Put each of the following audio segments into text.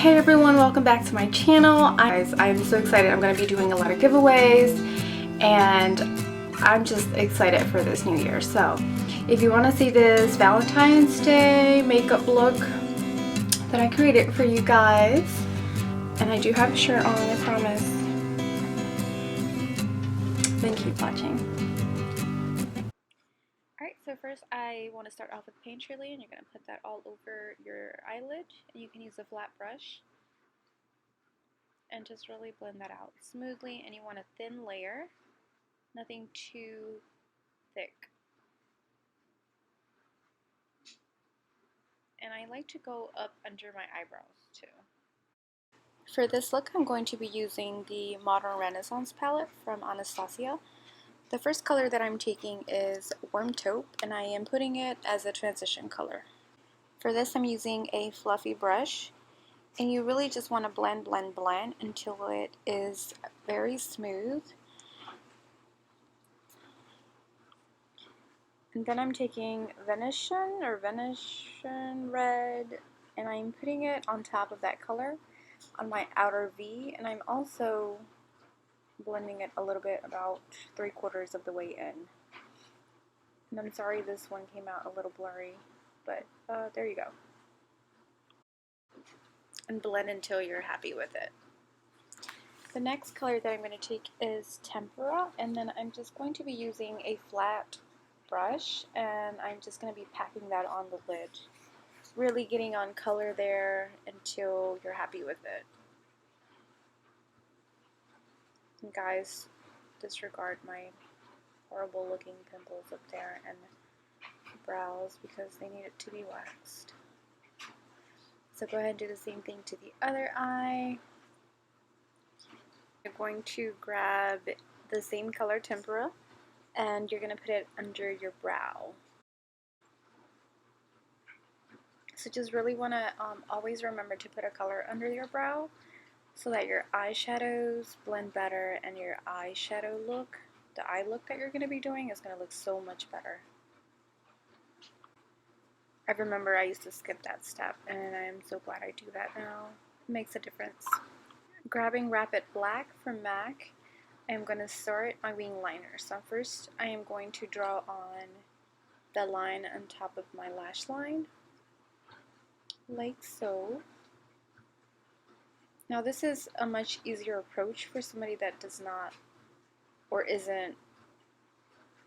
Hey everyone, welcome back to my channel. I'm so excited. I'm going to be doing a lot of giveaways and I'm just excited for this new year. So if you want to see this Valentine's Day makeup look that I created for you guys, and I do have a shirt on, I promise, then keep watching. Alright, so first I want to start off with paint Shirley, and you're going to put that all over your eyelid, and you can use a flat brush and just really blend that out smoothly. And you want a thin layer, nothing too thick. And I like to go up under my eyebrows too. For this look, I'm going to be using the Modern Renaissance palette from Anastasia. The first color that I'm taking is Warm Taupe, and I am putting it as a transition color. For this, I'm using a fluffy brush, and you really just want to blend until it is very smooth. And then I'm taking Venetian Red, and I'm putting it on top of that color on my outer V, and I'm also blending it a little bit, about 3/4 of the way in. And I'm sorry this one came out a little blurry, but there you go. And blend until you're happy with it. The next color that I'm going to take is Tempera, and then I'm just going to be using a flat brush, and I'm just going to be packing that on the lid. Really getting on color there until you're happy with it. And guys, disregard my horrible looking pimples up there and brows because they need it to be waxed. So go ahead and do the same thing to the other eye. You're going to grab the same color Tempera, and you're going to put it under your brow. So just really want to always remember to put a color under your brow so that your eyeshadows blend better, and your eyeshadow look, the eye look that you're going to be doing, is going to look so much better. I remember I used to skip that step, and I am so glad I do that now. It makes a difference. Grabbing Rapid Black from MAC, I am going to start my wing liner. So first I am going to draw on the line on top of my lash line, like so. Now this is a much easier approach for somebody that does not or isn't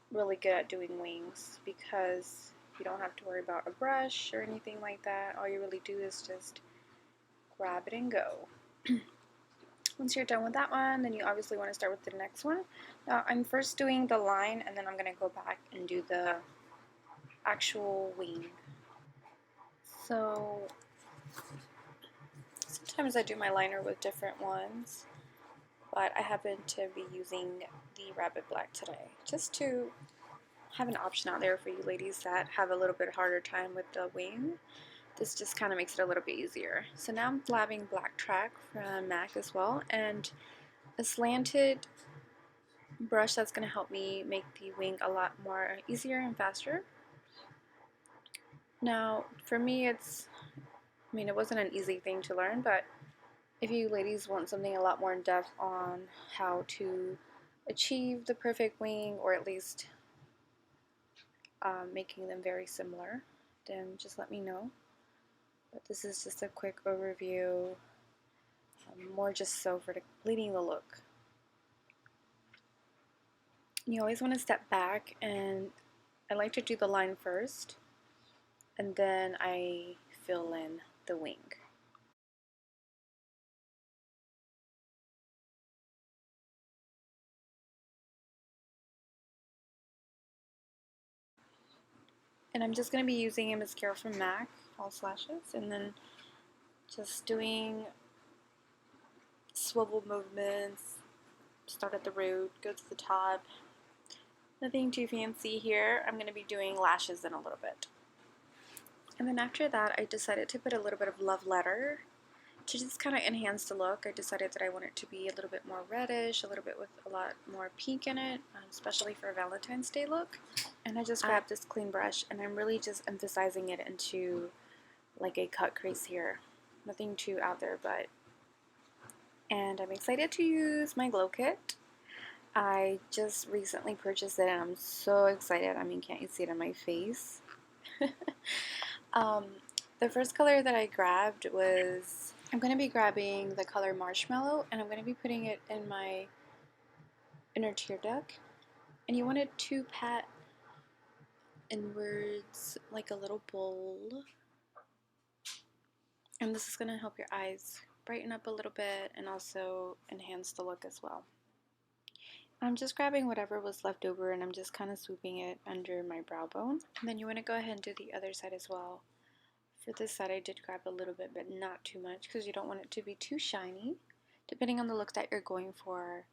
really good at doing wings, because you don't have to worry about a brush or anything like that. All you really do is just grab it and go. Once you're done with that one, then you obviously want to start with the next one. Now I'm first doing the line, and then I'm going to go back and do the actual wing. So sometimes I do my liner with different ones, but I happen to be using the Rapid Black today, just to have an option out there for you ladies that have a little bit harder time with the wing. This just kind of makes it a little bit easier. So now I'm blabbing Blacktrack from MAC as well, and a slanted brush that's going to help me make the wing a lot more easier and faster. Now for me, it wasn't an easy thing to learn, but if you ladies want something a lot more in depth on how to achieve the perfect wing, or at least making them very similar, then just let me know. But this is just a quick overview, more just so for completing the look. You always want to step back, and I like to do the line first, and then I fill in the wing. And I'm just going to be using a mascara from MAC, False Lashes, and then just doing swivel movements. Start at the root, go to the top. Nothing too fancy here. I'm going to be doing lashes in a little bit. And then after that, I decided to put a little bit of Love Letter to just kind of enhance the look. I decided that I want it to be a little bit more reddish, a little bit with a lot more pink in it, especially for a Valentine's Day look. And I just grabbed this clean brush, and I'm really just emphasizing it into like a cut crease here. nothing too out there, and I'm excited to use my glow kit. I just recently purchased it and I'm so excited. I mean, can't you see it on my face? um, the first color that I grabbed was, I'm going to be grabbing the color Marshmallow, and I'm going to be putting it in my inner tear duct. And you want it to pat inwards like a little bowl. And this is going to help your eyes brighten up a little bit and also enhance the look as well. I'm just grabbing whatever was left over and I'm just kind of swooping it under my brow bone. And then you want to go ahead and do the other side as well. For this side I did grab a little bit, but not too much because you don't want it to be too shiny. Depending on the look that you're going for,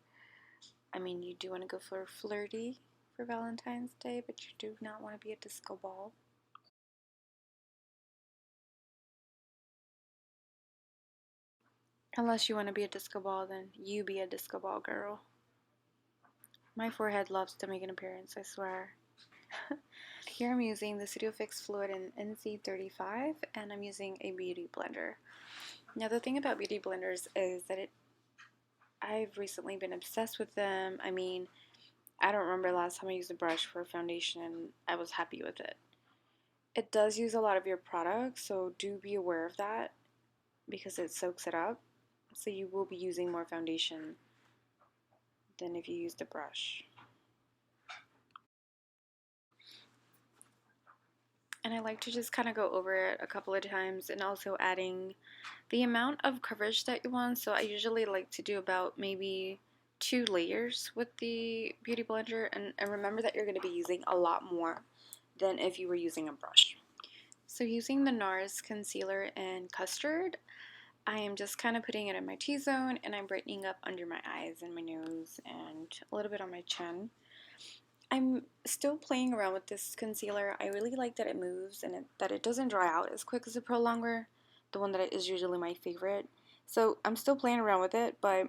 I mean, you do want to go for flirty for Valentine's Day, but you do not want to be a disco ball. Unless you want to be a disco ball, then you be a disco ball, girl. My forehead loves to make an appearance, I swear. Here I'm using the Studio Fix Fluid in NC35, and I'm using a beauty blender. Now the thing about beauty blenders is that I've recently been obsessed with them. I mean, I don't remember the last time I used a brush for a foundation and I was happy with it. It does use a lot of your product, so do be aware of that because it soaks it up. So you will be using more foundation than if you used a brush. And I like to just kind of go over it a couple of times and also adding the amount of coverage that you want. So I usually like to do about maybe 2 layers with the beauty blender, and remember that you're going to be using a lot more than if you were using a brush. So using the NARS concealer in Custard, I am just kind of putting it in my T-zone and I'm brightening up under my eyes and my nose and a little bit on my chin. I'm still playing around with this concealer. I really like that it moves and that it doesn't dry out as quick as a Pro Longer, the one that is usually my favorite. So I'm still playing around with it, but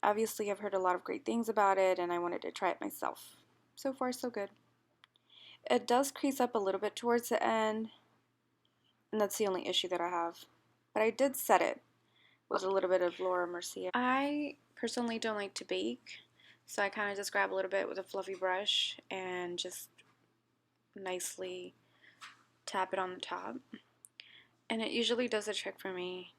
obviously I've heard a lot of great things about it and I wanted to try it myself. So far, so good. It does crease up a little bit towards the end, and that's the only issue that I have. But I did set it with a little bit of Laura Mercier. I personally don't like to bake, so I kind of just grab a little bit with a fluffy brush and just nicely tap it on the top. And it usually does the trick for me.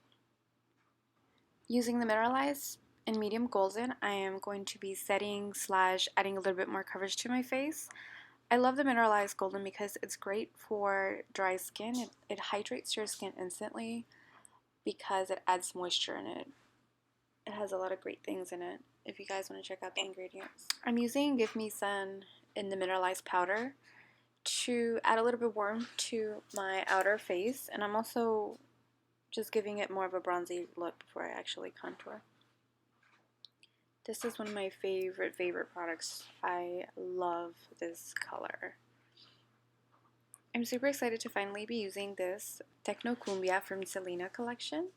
Using the Mineralize in Medium Golden, I am going to be setting / adding a little bit more coverage to my face. I love the Mineralize Golden because it's great for dry skin. It hydrates your skin instantly because it adds moisture in it. It has a lot of great things in it if you guys want to check out the ingredients. I'm using Give Me Sun in the Mineralized powder to add a little bit warmth to my outer face, and I'm also just giving it more of a bronzy look before I actually contour. This is one of my favorite products. I love this color. I'm super excited to finally be using this Techno Cumbia from Selena collection.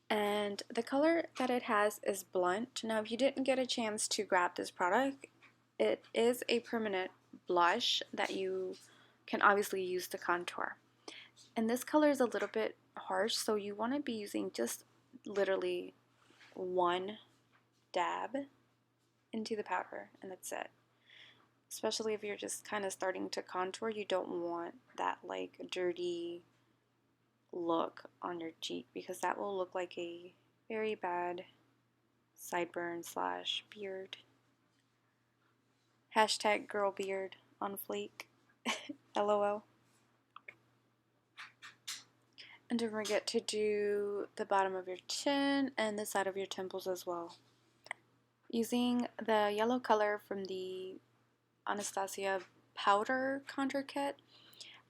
And the color that it has is Blunt. Now, if you didn't get a chance to grab this product, it is a permanent blush that you can obviously use to contour. And this color is a little bit harsh, so you want to be using just literally one dab into the powder, and that's it. Especially if you're just kind of starting to contour, you don't want that like dirty look on your cheek because that will look like a very bad sideburn / beard. Hashtag girl beard on fleek. LOL. And don't forget to do the bottom of your chin and the side of your temples as well. Using the yellow color from the Anastasia powder contour kit,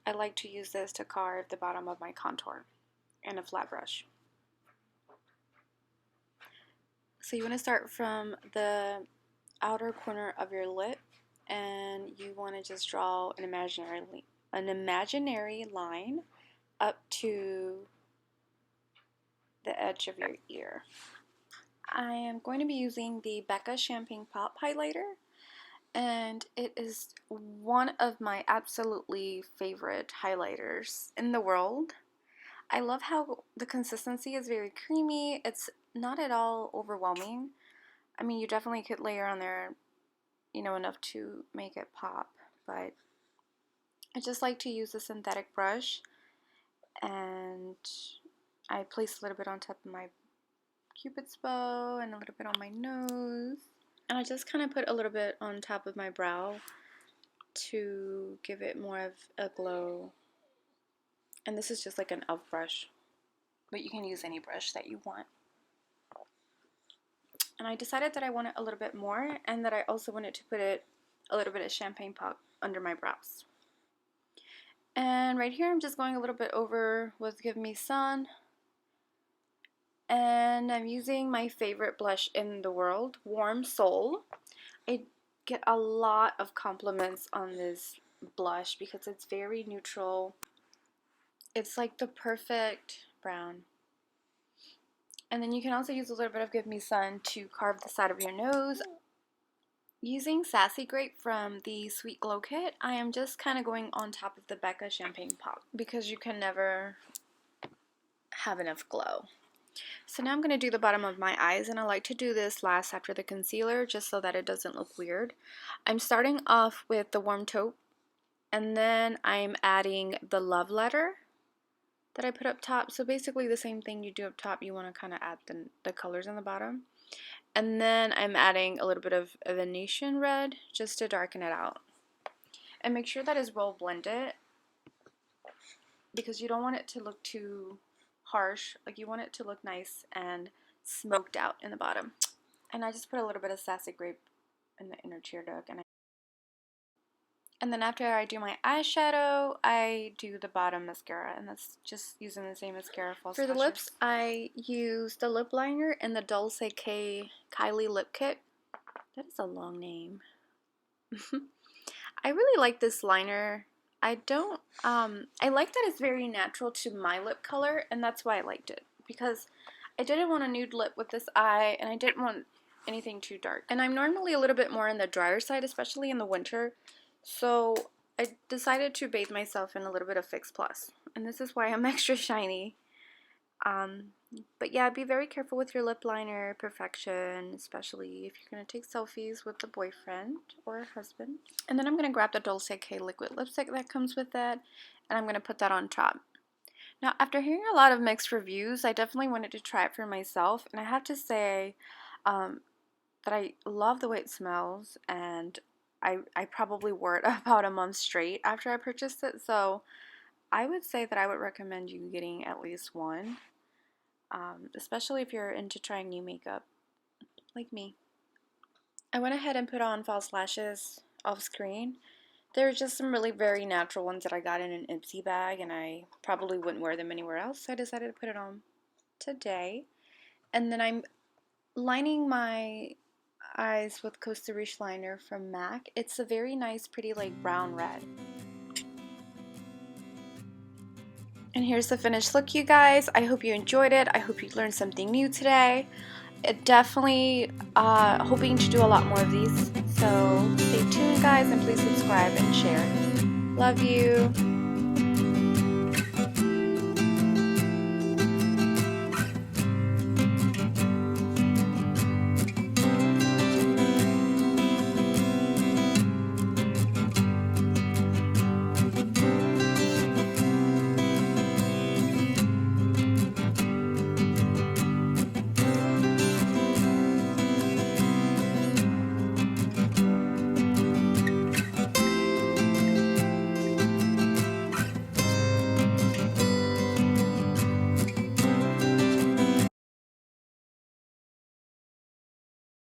I like to use this to carve the bottom of my contour and a flat brush. So you want to start from the outer corner of your lip, and you want to just draw an imaginary line up to the edge of your ear. I am going to be using the Becca Champagne Pop Highlighter, and it is one of my absolutely favorite highlighters in the world. I love how the consistency is very creamy. It's not at all overwhelming. I mean, you definitely could layer on there, you know, enough to make it pop, but I just like to use a synthetic brush, and I place a little bit on top of my Cupid's bow and a little bit on my nose, and I just kind of put a little bit on top of my brow to give it more of a glow. And this is just like an e.l.f. brush, but you can use any brush that you want. And I decided that I wanted a little bit more, and that I also wanted to put a little bit of champagne pop under my brows. And right here I'm just going a little bit over with Give Me Sun. And I'm using my favorite blush in the world, Warm Soul. I get a lot of compliments on this blush because it's very neutral. It's like the perfect brown. And then you can also use a little bit of Give Me Sun to carve the side of your nose. Using Sassy Grape from the Sweet Glow Kit, I am just kind of going on top of the Becca Champagne Pop because you can never have enough glow. So now I'm going to do the bottom of my eyes, and I like to do this last after the concealer just so that it doesn't look weird. I'm starting off with the Warm Taupe, and then I'm adding the Love Letter that I put up top. So basically the same thing you do up top, you want to kind of add the colors on the bottom. And then I'm adding a little bit of Venetian red just to darken it out. And make sure that is well blended because you don't want it to look too harsh. Like, you want it to look nice and smoked out in the bottom. And I just put a little bit of Sassy Grape in the inner tear duct, and then after I do my eyeshadow, I do the bottom mascara, and that's just using the same mascara false lashes. For the lips, I use the lip liner in the Dolce K Lip Kit. That is a long name. I really like this liner. I like that it's very natural to my lip color, and that's why I liked it, because I didn't want a nude lip with this eye, and I didn't want anything too dark. And I'm normally a little bit more on the drier side, especially in the winter. So I decided to bathe myself in a little bit of Fix Plus, and this is why I'm extra shiny. But yeah, be very careful with your lip liner perfection, especially if you're going to take selfies with the boyfriend or husband. And then I'm going to grab the Dolce K liquid lipstick that comes with that, and I'm going to put that on top. Now, after hearing a lot of mixed reviews, I definitely wanted to try it for myself, and I have to say that I love the way it smells, and I probably wore it about a month straight after I purchased it, so I would say that I would recommend you getting at least one, especially if you're into trying new makeup, like me. I went ahead and put on false lashes off screen. There's just some really very natural ones that I got in an Ipsy bag, and I probably wouldn't wear them anywhere else, so I decided to put it on today. And then I'm lining my eyes with Costa Riche liner from MAC. It's a very nice, pretty, like brown red. And here's the finished look, you guys. I hope you enjoyed it. I hope you learned something new today. Definitely hoping to do a lot more of these. So stay tuned, guys, and please subscribe and share. Love you.